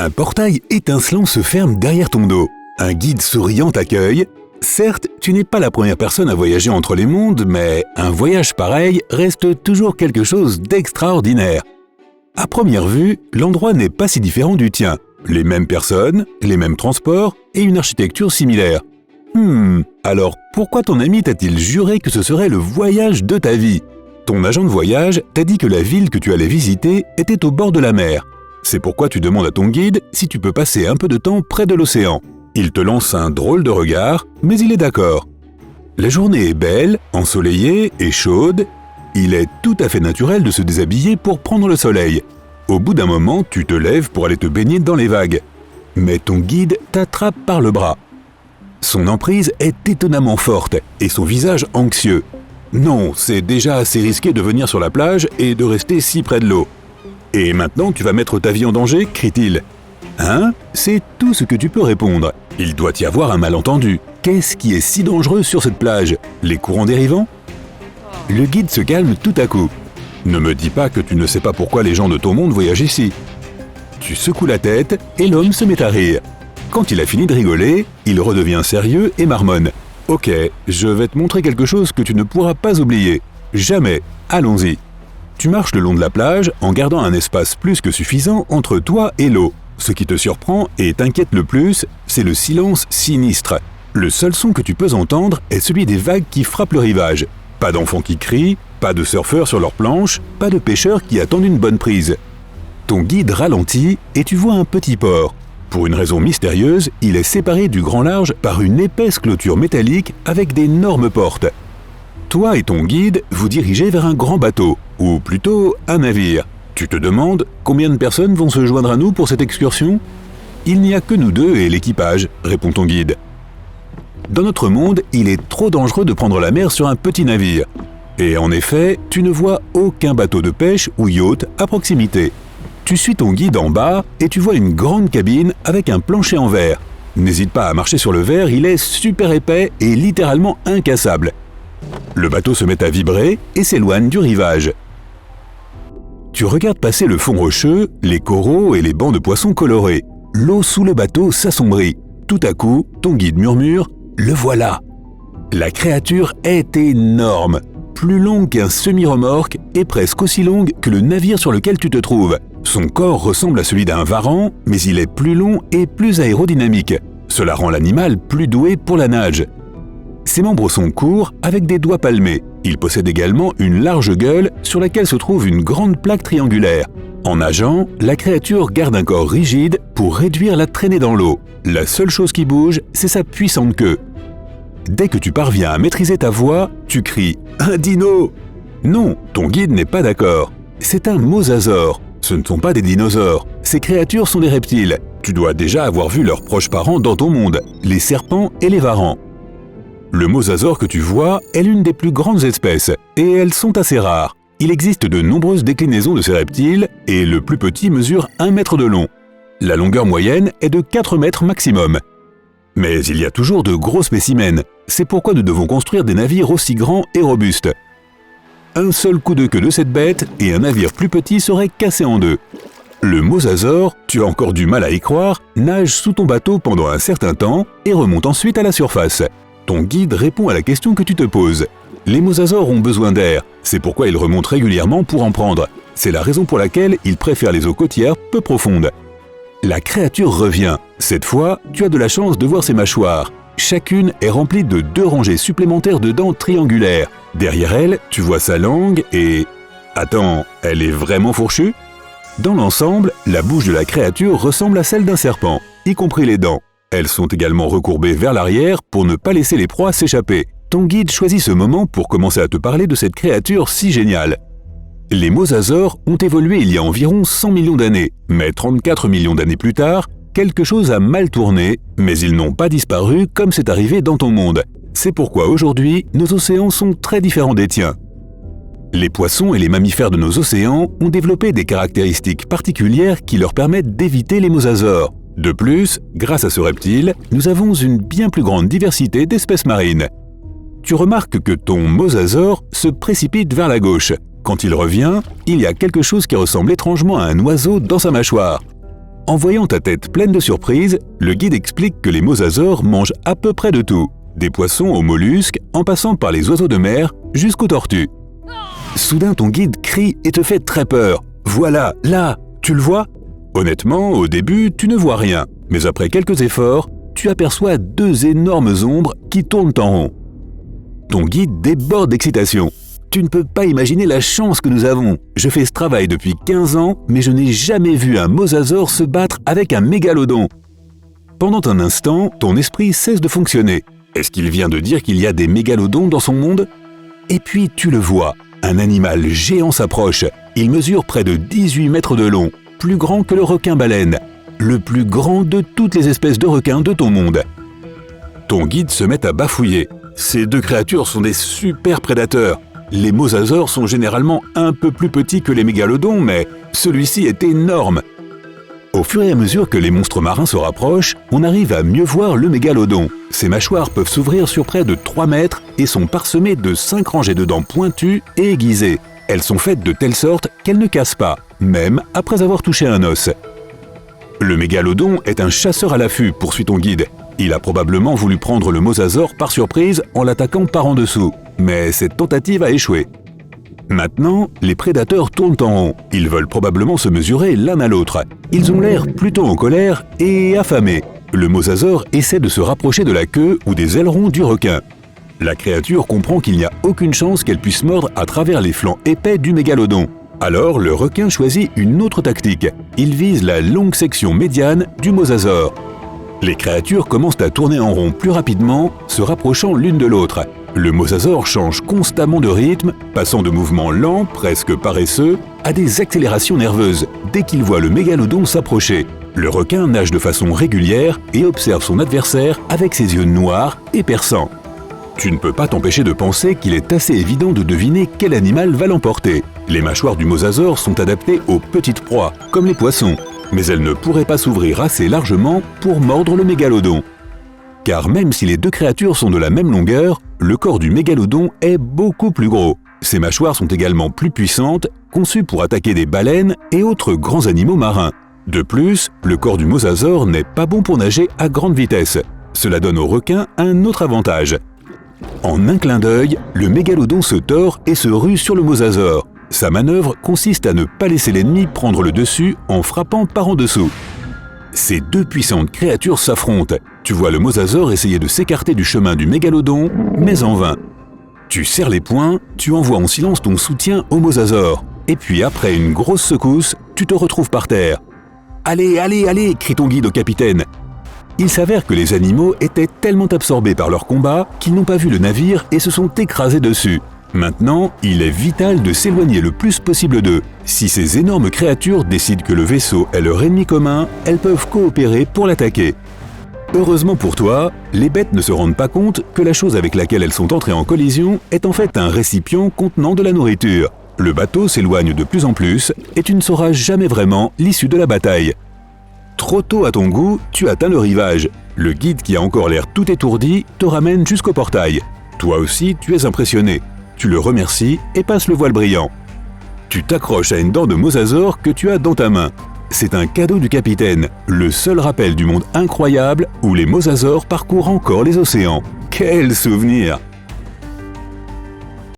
Un portail étincelant se ferme derrière ton dos. Un guide souriant t'accueille. Certes, tu n'es pas la première personne à voyager entre les mondes, mais un voyage pareil reste toujours quelque chose d'extraordinaire. À première vue, l'endroit n'est pas si différent du tien. Les mêmes personnes, les mêmes transports et une architecture similaire. Alors pourquoi ton ami t'a-t-il juré que ce serait le voyage de ta vie? Ton agent de voyage t'a dit que la ville que tu allais visiter était au bord de la mer. C'est pourquoi tu demandes à ton guide si tu peux passer un peu de temps près de l'océan. Il te lance un drôle de regard, mais il est d'accord. La journée est belle, ensoleillée et chaude. Il est tout à fait naturel de se déshabiller pour prendre le soleil. Au bout d'un moment, tu te lèves pour aller te baigner dans les vagues. Mais ton guide t'attrape par le bras. Son emprise est étonnamment forte et son visage anxieux. Non, c'est déjà assez risqué de venir sur la plage et de rester si près de l'eau. Et maintenant tu vas mettre ta vie en danger, crie-t-il. Hein? C'est tout ce que tu peux répondre. Il doit y avoir un malentendu. Qu'est-ce qui est si dangereux sur cette plage? Les courants dérivants? Le guide se calme tout à coup. Ne me dis pas que tu ne sais pas pourquoi les gens de ton monde voyagent ici. Tu secoues la tête et l'homme se met à rire. Quand il a fini de rigoler, il redevient sérieux et marmonne. « Ok, je vais te montrer quelque chose que tu ne pourras pas oublier. Jamais. Allons-y. » Tu marches le long de la plage en gardant un espace plus que suffisant entre toi et l'eau. Ce qui te surprend et t'inquiète le plus, c'est le silence sinistre. Le seul son que tu peux entendre est celui des vagues qui frappent le rivage. Pas d'enfants qui crient, pas de surfeurs sur leurs planches, pas de pêcheurs qui attendent une bonne prise. Ton guide ralentit et tu vois un petit port. Pour une raison mystérieuse, il est séparé du grand large par une épaisse clôture métallique avec d'énormes portes. Toi et ton guide vous dirigez vers un grand bateau, ou plutôt un navire. Tu te demandes combien de personnes vont se joindre à nous pour cette excursion? Il n'y a que nous deux et l'équipage, répond ton guide. Dans notre monde, il est trop dangereux de prendre la mer sur un petit navire. Et en effet, tu ne vois aucun bateau de pêche ou yacht à proximité. Tu suis ton guide en bas et tu vois une grande cabine avec un plancher en verre. N'hésite pas à marcher sur le verre, il est super épais et littéralement incassable. Le bateau se met à vibrer et s'éloigne du rivage. Tu regardes passer le fond rocheux, les coraux et les bancs de poissons colorés. L'eau sous le bateau s'assombrit. Tout à coup, ton guide murmure « Le voilà !» La créature est énorme, plus longue qu'un semi-remorque et presque aussi longue que le navire sur lequel tu te trouves. Son corps ressemble à celui d'un varan, mais il est plus long et plus aérodynamique. Cela rend l'animal plus doué pour la nage. Ses membres sont courts avec des doigts palmés. Il possède également une large gueule sur laquelle se trouve une grande plaque triangulaire. En nageant, la créature garde un corps rigide pour réduire la traînée dans l'eau. La seule chose qui bouge, c'est sa puissante queue. Dès que tu parviens à maîtriser ta voix, tu cries « Un dino !» Non, ton guide n'est pas d'accord. C'est un mosasaure. Ce ne sont pas des dinosaures. Ces créatures sont des reptiles. Tu dois déjà avoir vu leurs proches parents dans ton monde, les serpents et les varans. Le mosasaure que tu vois est l'une des plus grandes espèces, et elles sont assez rares. Il existe de nombreuses déclinaisons de ces reptiles, et le plus petit mesure 1 mètre de long. La longueur moyenne est de 4 mètres maximum. Mais il y a toujours de gros spécimens. C'est pourquoi nous devons construire des navires aussi grands et robustes. Un seul coup de queue de cette bête et un navire plus petit serait cassé en deux. Le mosasaure, tu as encore du mal à y croire, nage sous ton bateau pendant un certain temps et remonte ensuite à la surface. Ton guide répond à la question que tu te poses. Les mosasaures ont besoin d'air, c'est pourquoi ils remontent régulièrement pour en prendre. C'est la raison pour laquelle ils préfèrent les eaux côtières peu profondes. La créature revient. Cette fois, tu as de la chance de voir ses mâchoires. Chacune est remplie de 2 rangées supplémentaires de dents triangulaires. Derrière elle, tu vois sa langue et... Attends, elle est vraiment fourchue? Dans l'ensemble, la bouche de la créature ressemble à celle d'un serpent, y compris les dents. Elles sont également recourbées vers l'arrière pour ne pas laisser les proies s'échapper. Ton guide choisit ce moment pour commencer à te parler de cette créature si géniale. Les mosasaures ont évolué il y a environ 100 millions d'années, mais 34 millions d'années plus tard, quelque chose a mal tourné, mais ils n'ont pas disparu comme c'est arrivé dans ton monde. C'est pourquoi aujourd'hui, nos océans sont très différents des tiens. Les poissons et les mammifères de nos océans ont développé des caractéristiques particulières qui leur permettent d'éviter les mosasaures. De plus, grâce à ce reptile, nous avons une bien plus grande diversité d'espèces marines. Tu remarques que ton mosasaure se précipite vers la gauche. Quand il revient, il y a quelque chose qui ressemble étrangement à un oiseau dans sa mâchoire. En voyant ta tête pleine de surprises, le guide explique que les mosasaures mangent à peu près de tout, des poissons aux mollusques, en passant par les oiseaux de mer jusqu'aux tortues. Soudain, ton guide crie et te fait très peur. Voilà, là, tu le vois? Honnêtement, au début, tu ne vois rien, mais après quelques efforts, tu aperçois 2 énormes ombres qui tournent en rond. Ton guide déborde d'excitation. Tu ne peux pas imaginer la chance que nous avons. Je fais ce travail depuis 15 ans, mais je n'ai jamais vu un mosasaure se battre avec un mégalodon. Pendant un instant, ton esprit cesse de fonctionner. Est-ce qu'il vient de dire qu'il y a des mégalodons dans son monde? Et puis tu le vois, un animal géant s'approche. Il mesure près de 18 mètres de long, plus grand que le requin-baleine, le plus grand de toutes les espèces de requins de ton monde. Ton guide se met à bafouiller. Ces 2 créatures sont des super prédateurs. Les mosasaures sont généralement un peu plus petits que les mégalodons, mais celui-ci est énorme. Au fur et à mesure que les monstres marins se rapprochent, on arrive à mieux voir le mégalodon. Ses mâchoires peuvent s'ouvrir sur près de 3 mètres et sont parsemées de 5 rangées de dents pointues et aiguisées. Elles sont faites de telle sorte qu'elles ne cassent pas, même après avoir touché un os. Le mégalodon est un chasseur à l'affût, poursuit ton guide. Il a probablement voulu prendre le mosasaure par surprise en l'attaquant par en dessous, mais cette tentative a échoué. Maintenant, les prédateurs tournent en rond. Ils veulent probablement se mesurer l'un à l'autre. Ils ont l'air plutôt en colère et affamés. Le mosasaure essaie de se rapprocher de la queue ou des ailerons du requin. La créature comprend qu'il n'y a aucune chance qu'elle puisse mordre à travers les flancs épais du mégalodon. Alors le requin choisit une autre tactique. Il vise la longue section médiane du mosasaure. Les créatures commencent à tourner en rond plus rapidement, se rapprochant l'une de l'autre. Le mosasaure change constamment de rythme, passant de mouvements lents, presque paresseux, à des accélérations nerveuses dès qu'il voit le mégalodon s'approcher. Le requin nage de façon régulière et observe son adversaire avec ses yeux noirs et perçants. Tu ne peux pas t'empêcher de penser qu'il est assez évident de deviner quel animal va l'emporter. Les mâchoires du mosasaure sont adaptées aux petites proies, comme les poissons, mais elles ne pourraient pas s'ouvrir assez largement pour mordre le mégalodon. Car même si les 2 créatures sont de la même longueur, le corps du mégalodon est beaucoup plus gros. Ses mâchoires sont également plus puissantes, conçues pour attaquer des baleines et autres grands animaux marins. De plus, le corps du mosasaure n'est pas bon pour nager à grande vitesse. Cela donne au requin un autre avantage. En un clin d'œil, le mégalodon se tord et se rue sur le mosasaure. Sa manœuvre consiste à ne pas laisser l'ennemi prendre le dessus en frappant par en dessous. Ces 2 puissantes créatures s'affrontent. Tu vois le mosasaure essayer de s'écarter du chemin du mégalodon, mais en vain. Tu serres les poings, tu envoies en silence ton soutien au mosasaure. Et puis après une grosse secousse, tu te retrouves par terre. « Allez, allez, allez !» crie ton guide au capitaine. Il s'avère que les animaux étaient tellement absorbés par leur combat qu'ils n'ont pas vu le navire et se sont écrasés dessus. Maintenant, il est vital de s'éloigner le plus possible d'eux. Si ces énormes créatures décident que le vaisseau est leur ennemi commun, elles peuvent coopérer pour l'attaquer. Heureusement pour toi, les bêtes ne se rendent pas compte que la chose avec laquelle elles sont entrées en collision est en fait un récipient contenant de la nourriture. Le bateau s'éloigne de plus en plus et tu ne sauras jamais vraiment l'issue de la bataille. Trop tôt à ton goût, tu atteins le rivage. Le guide qui a encore l'air tout étourdi te ramène jusqu'au portail. Toi aussi, tu es impressionné. Tu le remercies et passes le voile brillant. Tu t'accroches à une dent de mosasaure que tu as dans ta main. C'est un cadeau du capitaine, le seul rappel du monde incroyable où les mosasaures parcourent encore les océans. Quel souvenir!